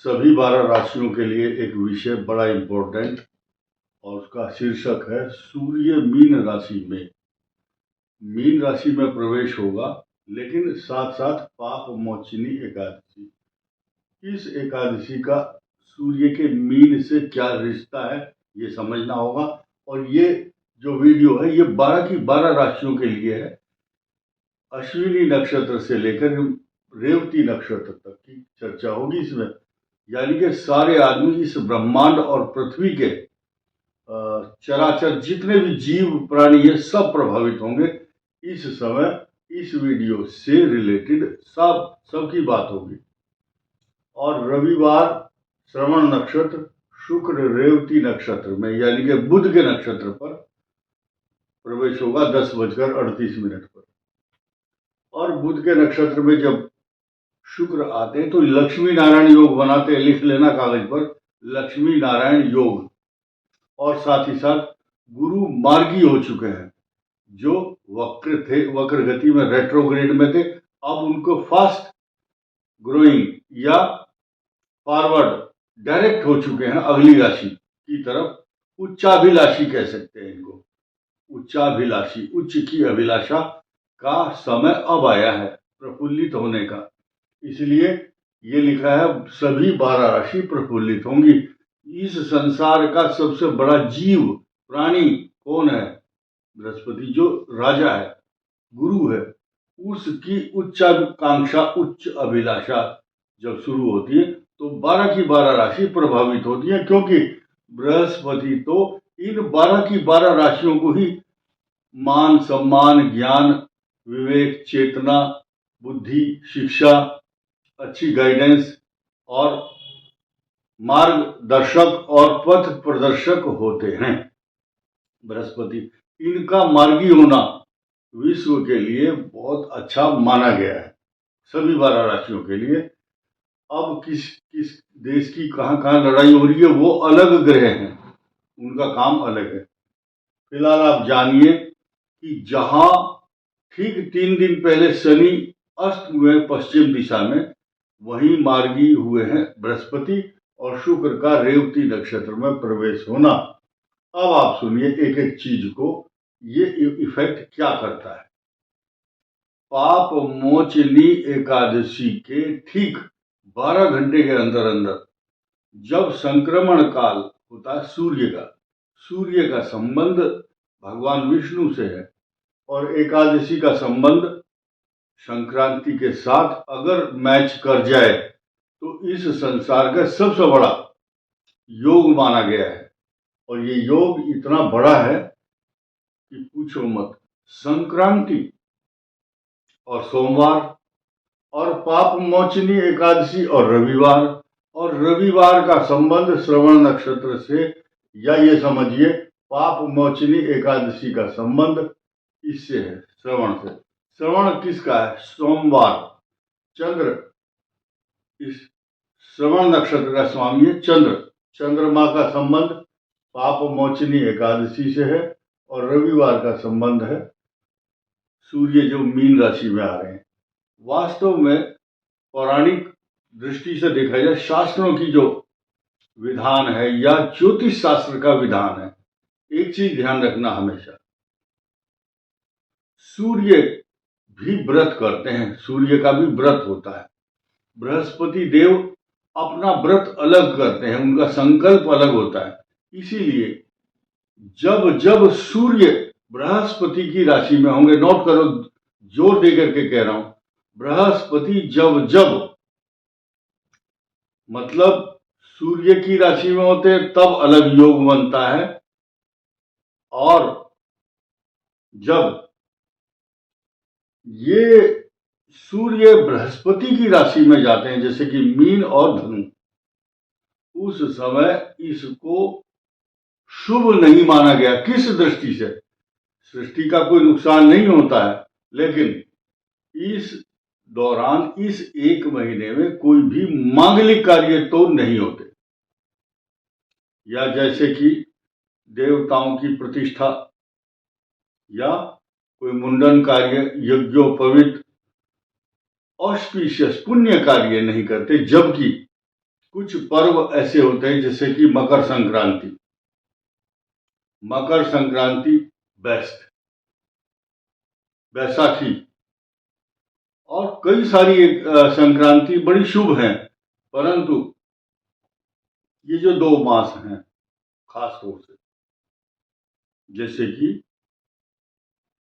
सभी 12 राशियों के लिए एक विषय बड़ा इम्पोर्टेंट और उसका शीर्षक है सूर्य मीन राशि में। मीन राशि में प्रवेश होगा, लेकिन साथ साथ पाप मोचनी एकादशी। इस एकादशी का सूर्य के मीन से क्या रिश्ता है ये समझना होगा। और ये जो वीडियो है ये 12 की 12 राशियों के लिए है। अश्विनी नक्षत्र से लेकर रेवती नक्षत्र तक की चर्चा होगी इसमें। यानी कि सारे आदमी इस ब्रह्मांड और पृथ्वी के चराचर जितने भी जीव प्राणी है सब प्रभावित होंगे। इस समय इस वीडियो से रिलेटेड सबकी बात होगी। और रविवार श्रवण नक्षत्र, शुक्र रेवती नक्षत्र में यानी कि बुध के नक्षत्र पर प्रवेश होगा 10:38 पर। और बुध के नक्षत्र में जब शुक्र आते हैं तो लक्ष्मी नारायण योग बनाते हैं। लिख लेना कागज पर, लक्ष्मी नारायण योग। और साथ ही साथ गुरु मार्गी हो चुके हैं, जो वक्र थे, वक्र गति में रेट्रोग्रेड में थे, अब उनको फास्ट ग्रोइंग या फॉरवर्ड डायरेक्ट हो चुके हैं अगली राशि की तरफ। उच्चाभिलाषी कह सकते हैं इनको, उच्चाभिलाषी, उच्च की अभिलाषा का समय अब आया है प्रफुल्लित होने का। इसलिए ये लिखा है सभी 12 राशि प्रफुल्लित होंगी। इस संसार का सबसे बड़ा जीव प्राणी कौन है? बृहस्पति, जो राजा है, गुरु है। उसकी उच्चाकांक्षा, उच्च अभिलाषा जब शुरू होती है तो 12 की 12 राशि प्रभावित होती है, क्योंकि बृहस्पति तो इन 12 की 12 राशियों को ही मान, सम्मान, ज्ञान, विवेक, चेतना, बुद्धि, शिक्षा, अच्छी गाइडेंस और मार्गदर्शक और पथ प्रदर्शक होते हैं। बृहस्पति, इनका मार्गी होना विश्व के लिए बहुत अच्छा माना गया है, सभी 12 राशियों के लिए। अब किस किस देश की कहाँ कहाँ लड़ाई हो रही है वो अलग ग्रह हैं, उनका काम अलग है। फिलहाल आप जानिए कि जहां ठीक 3 दिन पहले शनि अस्त हुए पश्चिम दिशा में, वहीं मार्गी हुए हैं बृहस्पति और शुक्र का रेवती नक्षत्र में प्रवेश होना। अब आप सुनिए एक एक चीज को, ये इफेक्ट क्या करता है। पाप मोचनी एकादशी के ठीक 12 घंटे के अंदर अंदर जब संक्रमण काल होता है सूर्य का संबंध भगवान विष्णु से है और एकादशी का संबंध संक्रांति के साथ अगर मैच कर जाए तो इस संसार का सबसे बड़ा योग माना गया है। और ये योग इतना बड़ा है कि पूछो मत। संक्रांति और सोमवार और पाप मोचनी एकादशी और रविवार का संबंध श्रवण नक्षत्र से, या ये समझिए पाप मोचनी एकादशी का संबंध इससे है, श्रवण से। श्रवण किसका है? सोमवार। चंद्र, इस श्रवण नक्षत्र का स्वामी है चंद्र। चंद्रमा का संबंध पाप मोचनी एकादशी से है और रविवार का संबंध है सूर्य, जो मीन राशि में आ रहे हैं। वास्तव में पौराणिक दृष्टि से देखा जाए, शास्त्रों की जो विधान है या ज्योतिष शास्त्र का विधान है, एक चीज ध्यान रखना हमेशा, सूर्य भी व्रत करते हैं, सूर्य का भी व्रत होता है। बृहस्पति देव अपना व्रत अलग करते हैं, उनका संकल्प अलग होता है। इसीलिए जब जब सूर्य बृहस्पति की राशि में होंगे, नोट करो, जोर देकर के कह रहा हूं, बृहस्पति जब जब मतलब सूर्य की राशि में होते हैं तब अलग योग बनता है, और जब ये सूर्य बृहस्पति की राशि में जाते हैं, जैसे कि मीन और धनु, उस समय इसको शुभ नहीं माना गया। किस दृष्टि से? सृष्टि का कोई नुकसान नहीं होता है, लेकिन इस दौरान, इस 1 महीने में कोई भी मांगलिक कार्य तो नहीं होते, या जैसे कि देवताओं की प्रतिष्ठा या कोई मुंडन कार्य, यज्ञोपवीत, ऑस्पिशियस पुण्य कार्य नहीं करते। जबकि कुछ पर्व ऐसे होते हैं जैसे कि मकर संक्रांति। मकर संक्रांति बेस्ट, बैसाखी और कई सारी संक्रांति बड़ी शुभ हैं। परंतु ये जो 2 मास हैं खास तौर से, जैसे कि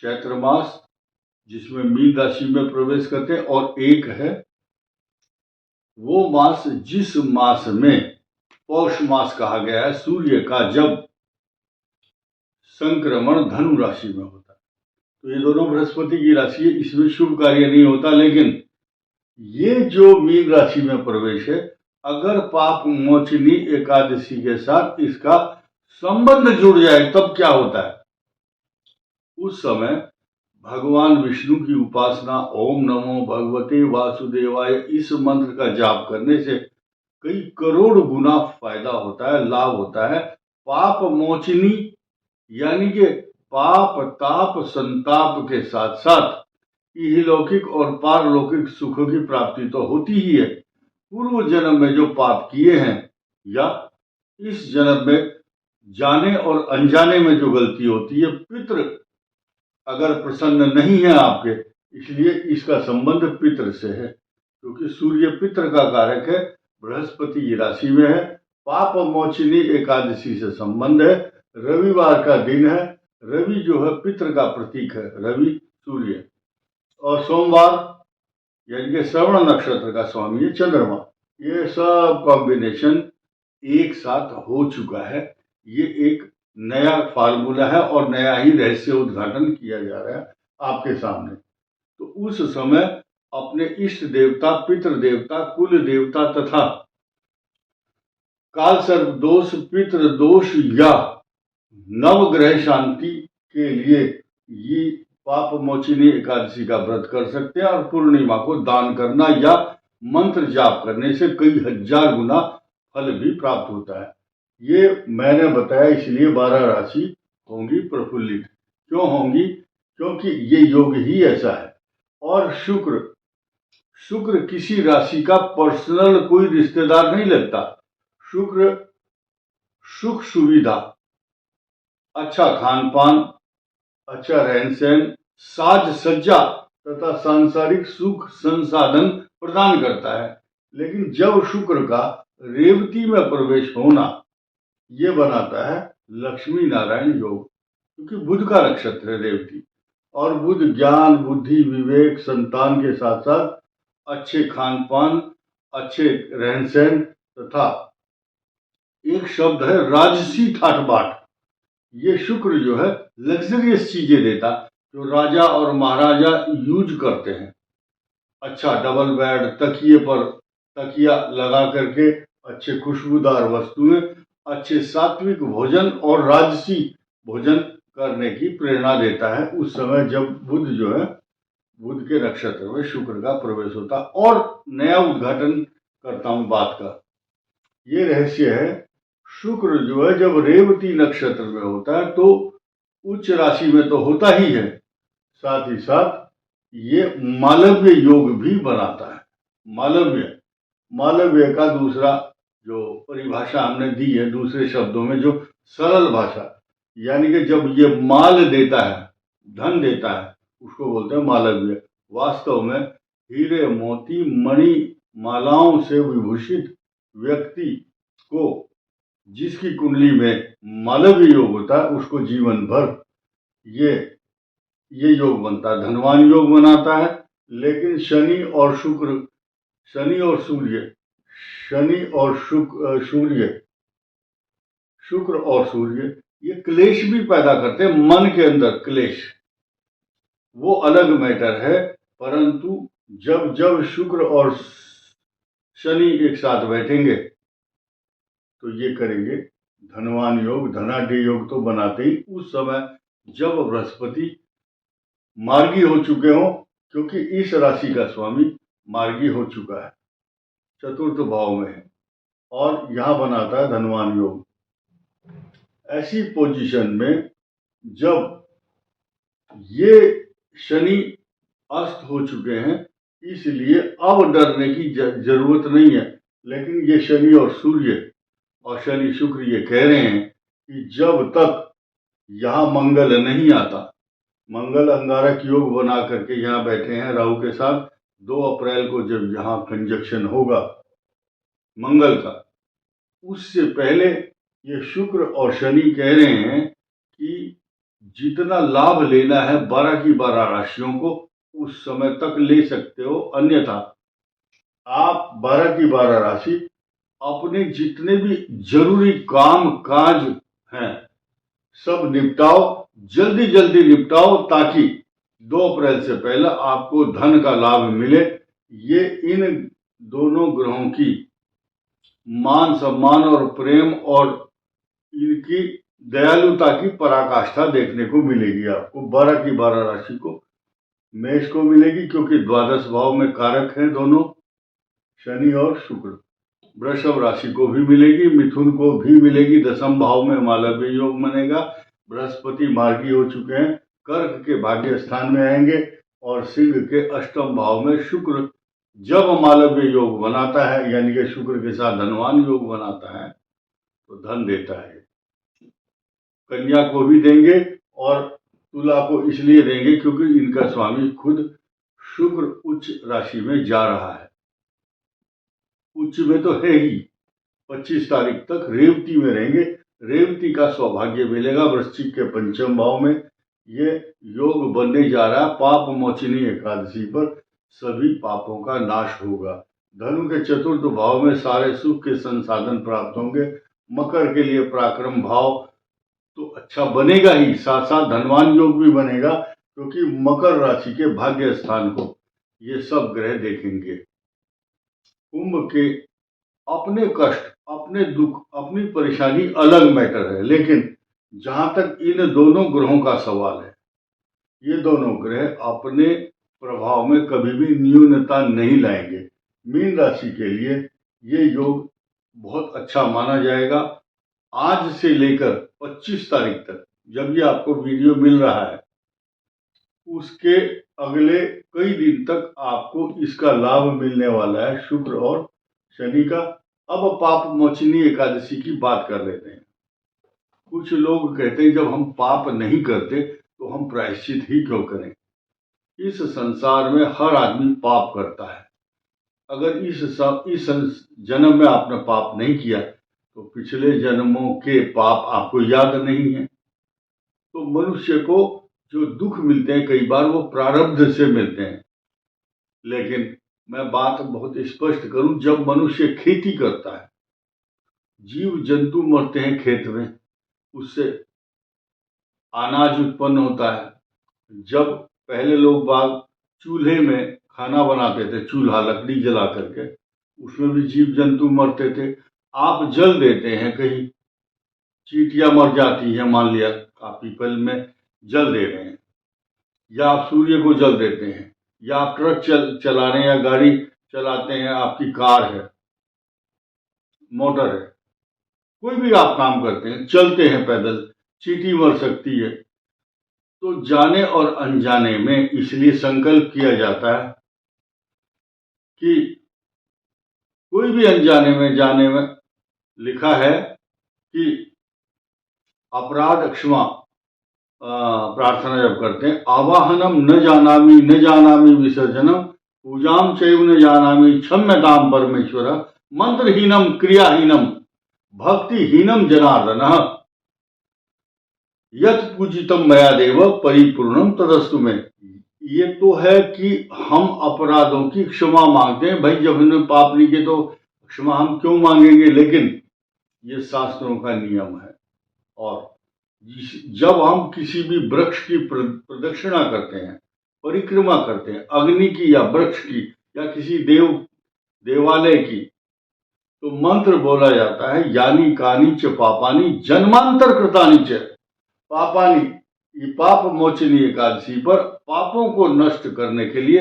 चैत्र मास जिसमें मीन राशि में प्रवेश करते हैं, और एक है वो मास जिस मास में पौष मास कहा गया है सूर्य का, जब संक्रमण धनु राशि में होता है। तो ये दोनों बृहस्पति की राशि है, इसमें शुभ कार्य नहीं होता। लेकिन ये जो मीन राशि में प्रवेश है, अगर पाप मोचनी एकादशी के साथ इसका संबंध जुड़ जाए तब क्या होता है? उस समय भगवान विष्णु की उपासना, ओम नमो भगवते वासुदेवाय, इस मंत्र का जाप करने से कई करोड़ गुना फायदा होता है, लाभ होता है। पाप मोचनी यानी कि पाप ताप संताप के साथ साथ इहलौकिक और पारलौकिक सुखों की प्राप्ति तो होती ही है। पूर्व जन्म में जो पाप किए हैं या इस जन्म में जाने और अनजाने में जो गलती होती है, पितृ अगर प्रसन्न नहीं है आपके, इसलिए इसका संबंध पितृ से है, क्योंकि सूर्य पितृ का कारक है, बृहस्पति की राशि में है। पाप मोचनी एकादशी से संबंध है, रविवार का दिन है, रवि जो है पितृ का प्रतीक है, रवि सूर्य, और सोमवार यानी कि श्रवण नक्षत्र का स्वामी है चंद्रमा। ये सब कॉम्बिनेशन एक साथ हो चुका है। ये एक नया फार्मूला है और नया ही रहस्य उद्घाटन किया जा रहा है आपके सामने। तो उस समय अपने इष्ट देवता, पितृ देवता, कुल देवता तथा काल सर्प दोष, पितृ दोष या नवग्रह शांति के लिए ये पाप मोचनी एकादशी का व्रत कर सकते हैं, और पूर्णिमा को दान करना या मंत्र जाप करने से कई हजार गुना फल भी प्राप्त होता है। ये मैंने बताया, इसलिए 12 राशि होंगी प्रफुल्लित। क्यों होंगी? क्योंकि ये योग ही ऐसा है। और शुक्र किसी राशि का पर्सनल कोई रिश्तेदार नहीं लगता। शुक्र सुख सुविधा, अच्छा खान पान, अच्छा रहन सहन, साज सज्जा तथा सांसारिक सुख संसाधन प्रदान करता है। लेकिन जब शुक्र का रेवती में प्रवेश होना, ये बनाता है लक्ष्मी नारायण योग, क्योंकि बुध का नक्षत्र है रेवती, और बुध ज्ञान, बुद्धि, विवेक, संतान के साथ साथ अच्छे खान पान, अच्छे रहन सहन तथा एक शब्द है राजसी ठाट बाट। ये शुक्र जो है लग्जरियस चीजें देता, जो राजा और महाराजा यूज करते हैं। अच्छा डबल बेड, तकिए पर तकिया लगा करके अच्छे खुशबूदार वस्तुएं, अच्छे सात्विक भोजन और राजसी भोजन करने की प्रेरणा देता है उस समय जब बुध जो है, बुध के नक्षत्र में शुक्र का प्रवेश होता। और नया उद्घाटन करता हूं बात का, ये रहस्य है। शुक्र जो है जब रेवती नक्षत्र में होता है तो उच्च राशि में तो होता ही है, साथ ही साथ ये मालव्य योग भी बनाता है। मालव्य का दूसरा जो परिभाषा हमने दी है, दूसरे शब्दों में जो सरल भाषा, यानी कि जब ये माल देता है, धन देता है, उसको बोलते हैं मालव्य। वास्तव में हीरे मोती मणि मालाओं से विभूषित व्यक्ति को, जिसकी कुंडली में मालव्य योग होता है, उसको जीवन भर ये योग बनता है, धनवान योग बनाता है। लेकिन शनि और शुक्र और सूर्य ये क्लेश भी पैदा करते हैं, मन के अंदर क्लेश, वो अलग मैटर है। परंतु जब जब शुक्र और शनि एक साथ बैठेंगे तो ये करेंगे धनवान योग, धनाढ़ योग तो बनाते ही उस समय जब बृहस्पति मार्गी हो चुके हों, क्योंकि इस राशि का स्वामी मार्गी हो चुका है, चतुर्थ भाव में है, और यहां बनाता है धनवान योग। ऐसी पोजीशन में जब ये शनि अस्त हो चुके हैं, इसलिए अब डरने की जरूरत नहीं है। लेकिन ये शनि और सूर्य और शनि शुक्र ये कह रहे हैं कि जब तक यहाँ मंगल नहीं आता, मंगल अंगारक योग बना करके यहाँ बैठे हैं राहु के साथ, 2 अप्रैल को जब यहाँ कंजक्शन होगा मंगल का, उससे पहले ये शुक्र और शनि कह रहे हैं कि जितना लाभ लेना है 12 की 12 राशियों को उस समय तक ले सकते हो, अन्यथा आप 12 की 12 राशि अपने जितने भी जरूरी काम काज हैं सब निपटाओ, जल्दी जल्दी निपटाओ, ताकि 2 अप्रैल से पहले आपको धन का लाभ मिले। ये इन दोनों ग्रहों की मान सम्मान और प्रेम और इनकी दयालुता की पराकाष्ठा देखने को मिलेगी। आपको 12 की 12 राशि को, मेष को मिलेगी क्योंकि द्वादश भाव में कारक हैं दोनों शनि और शुक्र। वृषभ राशि को भी मिलेगी, मिथुन को भी मिलेगी, दशम भाव में मालव्य योग बनेगा, बृहस्पति मार्गी हो चुके हैं, कर्क के भाग्य स्थान में आएंगे और सिंह के अष्टम भाव में शुक्र जब मालव्य योग बनाता है, यानी कि शुक्र के साथ धनवान योग बनाता है, तो धन देता है। कन्या को भी देंगे और तुला को इसलिए देंगे क्योंकि इनका स्वामी खुद शुक्र उच्च राशि में जा रहा है। उच्च में तो है ही, 25 तारीख तक रेवती में रहेंगे, रेवती का सौभाग्य मिलेगा। वृश्चिक के पंचम भाव में ये योग बनने जा रहा है। पाप मोचनी एकादशी पर सभी पापों का नाश होगा। धनु के चतुर्थ भाव में सारे सुख के संसाधन प्राप्त होंगे। मकर के लिए पराक्रम भाव तो अच्छा बनेगा ही, साथ साथ धनवान योग भी बनेगा क्योंकि मकर राशि के भाग्य स्थान को ये सब ग्रह देखेंगे। कुंभ के अपने कष्ट, अपने दुख, अपनी परेशानी अलग मैटर है, लेकिन जहां तक इन दोनों ग्रहों का सवाल है, ये दोनों ग्रह अपने प्रभाव में कभी भी न्यूनता नहीं लाएंगे। मीन राशि के लिए ये योग बहुत अच्छा माना जाएगा। आज से लेकर 25 तारीख तक जब ये आपको वीडियो मिल रहा है, उसके अगले कई दिन तक आपको इसका लाभ मिलने वाला है, शुक्र और शनि का। अब पाप मोचनी एकादशी की बात कर लेते हैं। कुछ लोग कहते हैं जब हम पाप नहीं करते तो हम प्रायश्चित ही क्यों करें। इस संसार में हर आदमी पाप करता है। अगर इस जन्म में आपने पाप नहीं किया तो पिछले जन्मों के पाप आपको याद नहीं है। तो मनुष्य को जो दुख मिलते हैं कई बार वो प्रारब्ध से मिलते हैं। लेकिन मैं बात बहुत स्पष्ट करूं, जब मनुष्य खेती करता है, जीव जंतु मरते हैं खेत में, उससे अनाज उत्पन्न होता है। जब पहले लोग बाग चूल्हे में खाना बनाते थे, चूल्हा लकड़ी जला करके, उसमें भी जीव जंतु मरते थे। आप जल देते हैं, कहीं चींटियां मर जाती हैं, मान लिया आप पीपल में जल दे रहे हैं, या आप सूर्य को जल देते हैं, या आप ट्रक चला रहे हैं या गाड़ी चलाते हैं, आपकी कार है, मोटर है, कोई भी आप काम करते हैं, चलते हैं पैदल, चींटी मर सकती है। तो जाने और अनजाने में इसलिए संकल्प किया जाता है कि कोई भी अनजाने में जाने में लिखा है कि अपराध क्षमा प्रार्थना जब करते हैं, आवाहनम न जानामि विसर्जनम पूजाम चैव न जानामि क्षम्यताम परमेश्वर मंत्रहीनम क्रियाहीनम भक्तिहीनम जनार्दन यत पूजितम मया देव परिपूर्णम तदस्तु में। ये तो है कि हम अपराधों की क्षमा मांगते हैं। भाई जब हमने पाप नहीं किए तो क्षमा हम क्यों मांगेंगे, लेकिन ये शास्त्रों का नियम है। और जब हम किसी भी वृक्ष की प्रदक्षिणा करते हैं, परिक्रमा करते हैं, अग्नि की या वृक्ष की या किसी देवालय की, तो मंत्र बोला जाता है, यानी कानी च पापानी जन्मांतर कृतानि च पापानी। ये पाप मोचनी एकादशी पर पापों को नष्ट करने के लिए,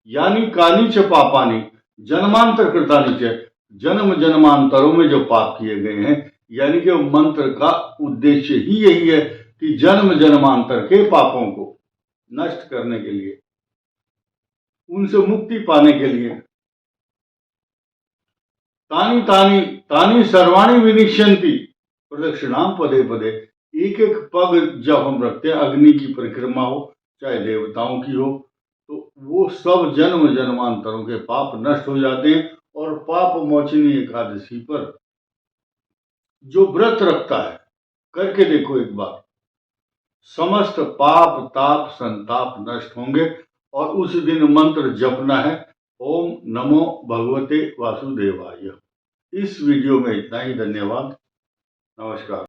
यानी कानी च पापानी जन्मांतर कृतानि च, जन्म जन्मांतरों में जो पाप किए गए हैं, यानी कि मंत्र का उद्देश्य ही यही है कि जन्म जन्मांतर के पापों को नष्ट करने के लिए, उनसे मुक्ति पाने के लिए। तानी तानी तानी सर्वाणी विनिश्यंती प्रदक्षिणाम पदे पदे। एक एक पग जब हम रखते हैं, अग्नि की परिक्रमा हो चाहे देवताओं की हो, तो वो सब जन्म जन्मांतरों के पाप नष्ट हो जाते हैं। और पाप मोचनी एकादशी पर जो व्रत रखता है, करके देखो एक बार, समस्त पाप ताप संताप नष्ट होंगे। और उस दिन मंत्र जपना है, ओम नमो भगवते वासुदेवाय। इस वीडियो में इतना ही। धन्यवाद। नमस्कार।